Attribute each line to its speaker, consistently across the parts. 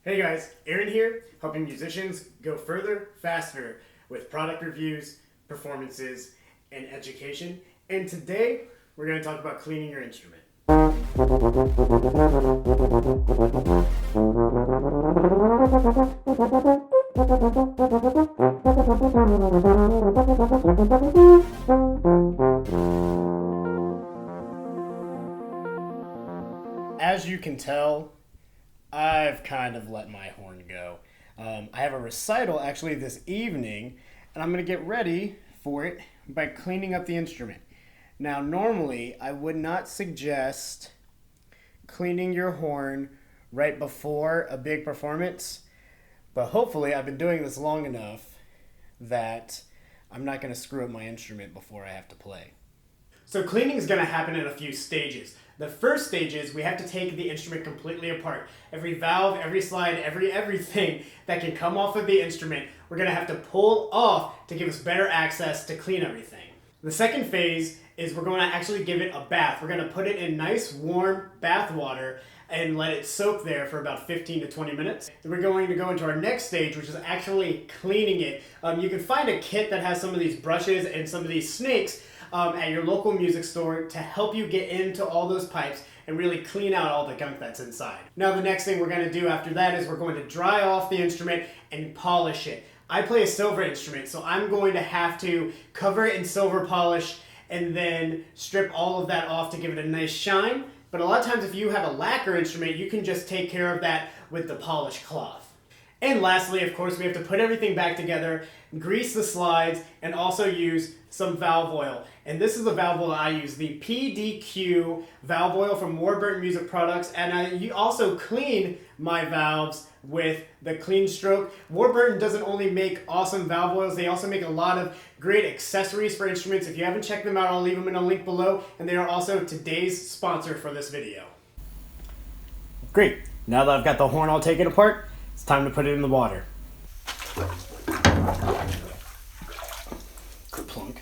Speaker 1: Hey guys, Aaron here, helping musicians go further, faster with product reviews, performances, and education. And today, we're going to talk about cleaning your instrument. As you can tell, I've kind of let my horn go. I have a recital actually this evening, and I'm going to get ready for it by cleaning up the instrument. Now, normally, I would not suggest cleaning your horn right before a big performance, but hopefully I've been doing this long enough that I'm not going to screw up my instrument before I have to play. So cleaning is going to happen in a few stages. The first stage is we have to take the instrument completely apart. Every valve, every slide, everything that can come off of the instrument, we're going to have to pull off to give us better access to clean everything. The second phase is we're going to actually give it a bath. We're going to put it in nice warm bath water and let it soak there for about 15 to 20 minutes. Then we're going to go into our next stage, which is actually cleaning it. You can find a kit that has some of these brushes and some of these snakes at your local music store to help you get into all those pipes and really clean out all the gunk that's inside. Now the next thing we're going to do after that is we're going to dry off the instrument and polish it. I play a silver instrument, so I'm going to have to cover it in silver polish and then strip all of that off to give it a nice shine. But a lot of times if you have a lacquer instrument, you can just take care of that with the polished cloth. And lastly, of course, we have to put everything back together, grease the slides, and also use some valve oil. And this is the valve oil I use, the PDQ valve oil from WARBURTON Music Products. And I also clean my valves with the Clean Stroke. WARBURTON doesn't only make awesome valve oils, they also make a lot of great accessories for instruments. If you haven't checked them out, I'll leave them in a link below. And they are also today's sponsor for this video. Great. Now that I've got the horn all taken apart, it's time to put it in the water. Kerplunk.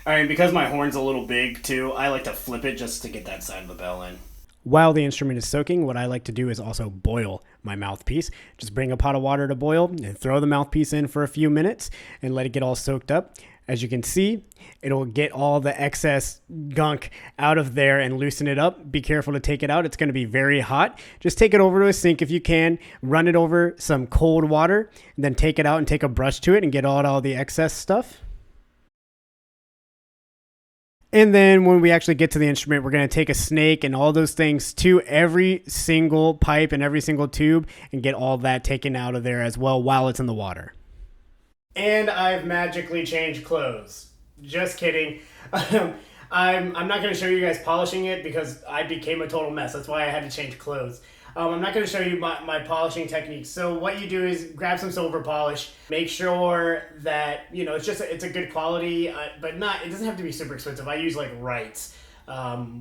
Speaker 1: Alright, because my horn's a little big too, I like to flip it just to get that side of the bell in. While the instrument is soaking, what I like to do is also boil my mouthpiece. Just bring a pot of water to boil and throw the mouthpiece in for a few minutes and let it get all soaked up. As you can see, it'll get all the excess gunk out of there and loosen it up. Be careful to take it out. It's going to be very hot. Just take it over to a sink if you can. Run it over some cold water, and then take it out and take a brush to it and get all the excess stuff. And then when we actually get to the instrument, we're going to take a snake and all those things to every single pipe and every single tube and get all that taken out of there as well while it's in the water. And I've magically changed clothes. Just kidding. I'm not going to show you guys polishing it because I became a total mess. That's why I had to change clothes. I'm not going to show you my polishing techniques. So what you do is grab some silver polish. Make sure that, it's a good quality, but it doesn't have to be super expensive. I use like Wright's,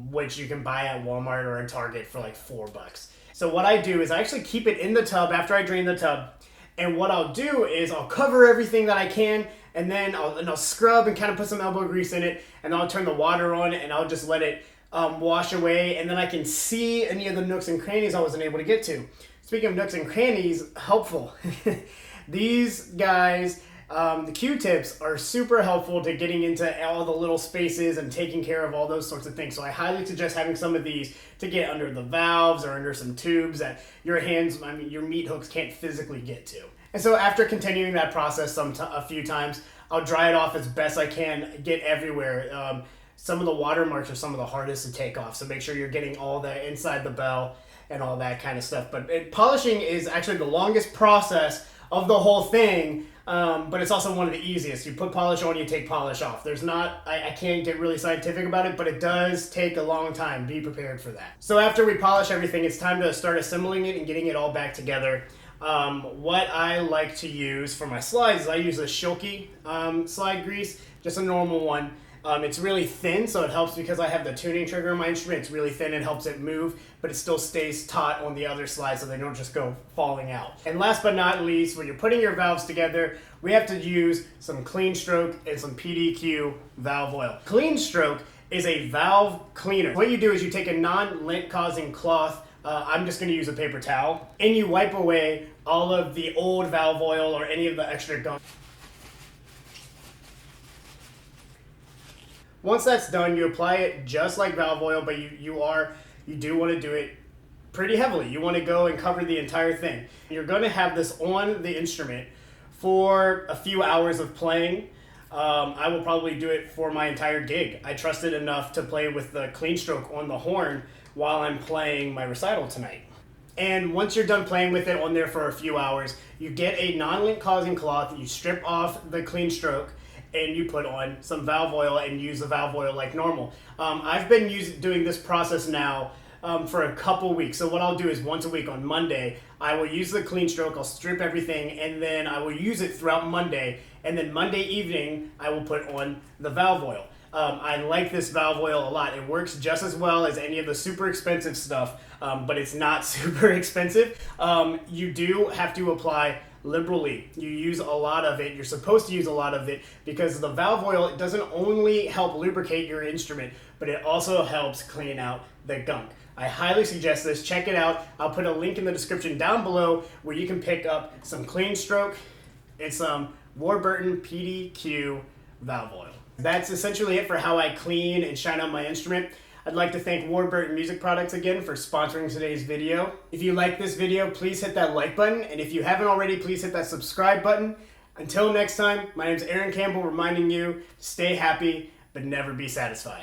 Speaker 1: which you can buy at Walmart or in Target for like $4. So what I do is I actually keep it in the tub after I drain the tub. And what I'll do is I'll cover everything that I can, and then I'll scrub and kind of put some elbow grease in it, and I'll turn the water on, and I'll just let it wash away, and then I can see any of the nooks and crannies I wasn't able to get to. Speaking of nooks and crannies, helpful. These guys, the Q-tips are super helpful to getting into all the little spaces and taking care of all those sorts of things. So I highly suggest having some of these to get under the valves or under some tubes that your hands, your meat hooks can't physically get to. And so after continuing that process a few times, I'll dry it off as best I can, get everywhere. Some of the watermarks are some of the hardest to take off, so make sure you're getting all that inside the bell and all that kind of stuff. But polishing is actually the longest process of the whole thing, but it's also one of the easiest. You put polish on, you take polish off. I can't get really scientific about it, but it does take a long time. Be prepared for that. So after we polish everything, it's time to start assembling it and getting it all back together. What I like to use for my slides is I use a Schilke slide grease, just a normal one. It's really thin, so it helps because I have the tuning trigger on my instrument. It's really thin, it helps it move, but it still stays taut on the other slides so they don't just go falling out. And last but not least, when you're putting your valves together, we have to use some Clean Stroke and some PDQ valve oil. Clean Stroke is a valve cleaner. What you do is you take a non-lint causing cloth I'm just going to use a paper towel. And you wipe away all of the old valve oil or any of the extra gunk. Once that's done, you apply it just like valve oil, but you do want to do it pretty heavily. You want to go and cover the entire thing. You're going to have this on the instrument for a few hours of playing. I will probably do it for my entire gig. I trust it enough to play with the clean stroke on the horn while I'm playing my recital tonight. And once you're done playing with it on there for a few hours, you get a non-lint causing cloth, you strip off the clean stroke, and you put on some valve oil and use the valve oil like normal. I've been doing this process now for a couple weeks. So what I'll do is once a week on Monday, I will use the clean stroke, I'll strip everything, and then I will use it throughout Monday. And then Monday evening, I will put on the valve oil. I like this valve oil a lot. It works just as well as any of the super expensive stuff, but it's not super expensive. You do have to apply liberally. You use a lot of it. You're supposed to use a lot of it because the valve oil, it doesn't only help lubricate your instrument, but it also helps clean out the gunk. I highly suggest this. Check it out. I'll put a link in the description down below where you can pick up some clean stroke and some WARBURTON PDQ valve oil. That's essentially it for how I clean and shine out my instrument. I'd like to thank WARBURTON Music Products again for sponsoring today's video. If you like this video, please hit that like button, and if you haven't already, please hit that subscribe button. Until next time, my name is Aaron Campbell reminding you, stay happy, but never be satisfied.